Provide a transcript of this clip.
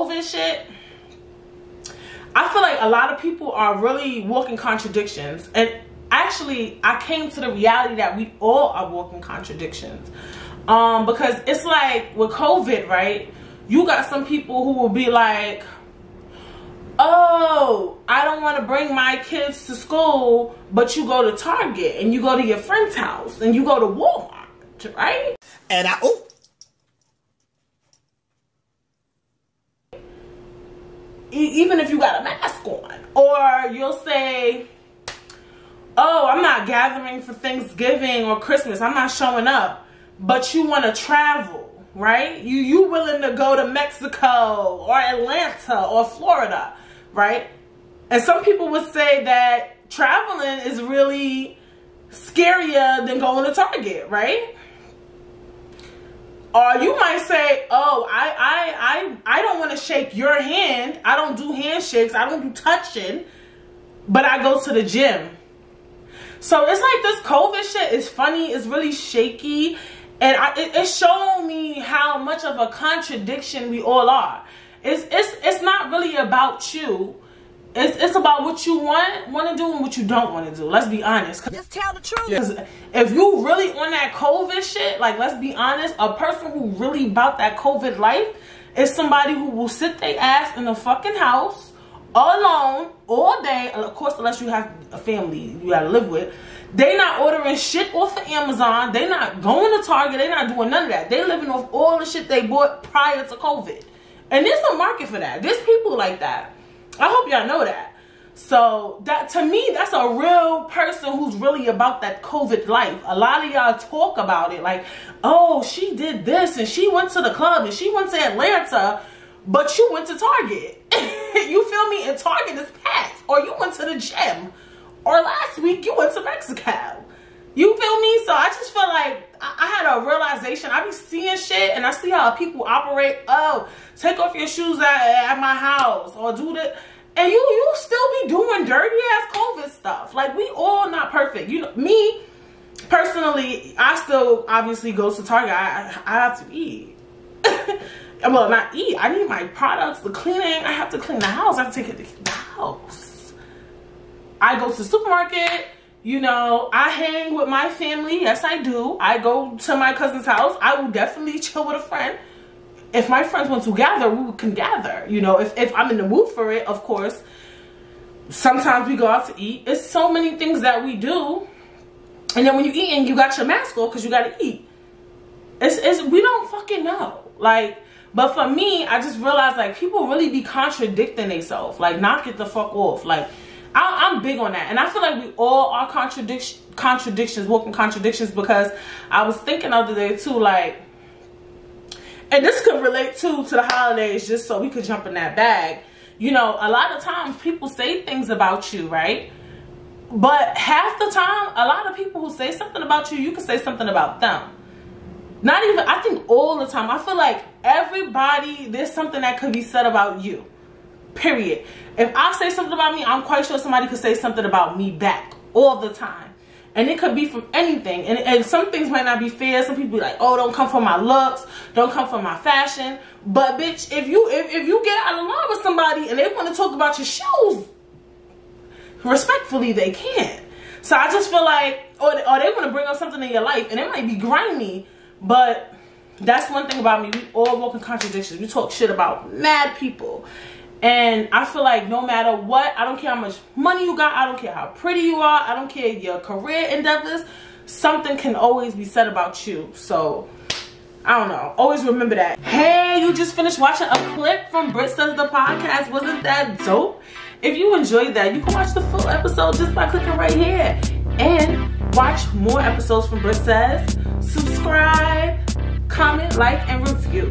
COVID shit, I feel like a lot of people are really walking contradictions. And actually, I came to the reality that we all are walking contradictions. Because it's like with COVID, right? You got some people who will be like, oh, I don't want to bring my kids to school, but you go to Target and you go to your friend's house and you go to Walmart, right? And even if you got a mask on. Or you'll say, oh, I'm not gathering for Thanksgiving or Christmas, I'm not showing up, but you want to travel, right? You willing to go to Mexico or Atlanta or Florida, right? And some people would say that traveling is really scarier than going to Target, right? Or you might say, oh, I don't want to shake your hand. I don't do handshakes. I don't do touching, but I go to the gym. So it's like this COVID shit is funny. It's really shaky. And it's showing me how much of a contradiction we all are. It's not really about you. It's about what you want to do and what you don't want to do. Let's be honest. just tell the truth. Because if you really on that COVID shit, like, let's be honest, a person who really about that COVID life is somebody who will sit their ass in a fucking house alone all day. Of course, unless you have a family you gotta live with. They not ordering shit off of Amazon. They not going to Target. They not doing none of that. They living off all the shit they bought prior to COVID. And there's a market for that. There's people like that. I hope y'all know that. So that, to me, that's a real person who's really about that COVID life. A lot of y'all talk about it like, oh, she did this and she went to the club and she went to Atlanta, but you went to Target. You feel me? And Target is packed. Or you went to the gym. Or last week you went to Mexico. You feel me? So I just feel like I had a realization. I be seeing shit and I see how people operate. Oh, take off your shoes at my house or do that. And you still be doing dirty ass COVID stuff. Like, we all not perfect. You know, me personally, I still obviously go to Target. I have to eat. Well, not eat. I need my products, the cleaning. I have to clean the house. I have to take it to the house. I go to the supermarket. You know, I hang with my family. Yes, I do. I go to my cousin's house. I will definitely chill with a friend. If my friends want to gather, we can gather. You know, if I'm in the mood for it, of course. Sometimes we go out to eat. It's so many things that we do. And then when you're eating, you got your mask on because you got to eat. We don't fucking know. Like, but for me, I just realized, like, people really be contradicting themselves. Like, knock it the fuck off. Like, I'm big on that. And I feel like we all are contradictions, walking contradictions, because I was thinking the other day too, like, and this could relate to the holidays, just so we could jump in that bag. You know, a lot of times people say things about you, right? But half the time, a lot of people who say something about you, you can say something about them. Not even, I think all the time. I feel like everybody, there's something that could be said about you. Period. If I say something about me, I'm quite sure somebody could say something about me back all the time. And it could be from anything. And some things might not be fair. Some people be like, oh, don't come for my looks. Don't come for my fashion. But bitch, if you get out of line with somebody and they want to talk about your shoes, respectfully, they can. So I just feel like, or they want to bring up something in your life, and it might be grimy, but that's one thing about me. We all walk in contradictions. We talk shit about mad people. And I feel like no matter what, I don't care how much money you got, I don't care how pretty you are, I don't care your career endeavors, something can always be said about you. So, I don't know. Always remember that. Hey, you just finished watching a clip from Britt Says the Podcast. Wasn't that dope? If you enjoyed that, you can watch the full episode just by clicking right here. And watch more episodes from Britt Says. Subscribe, comment, like, and review.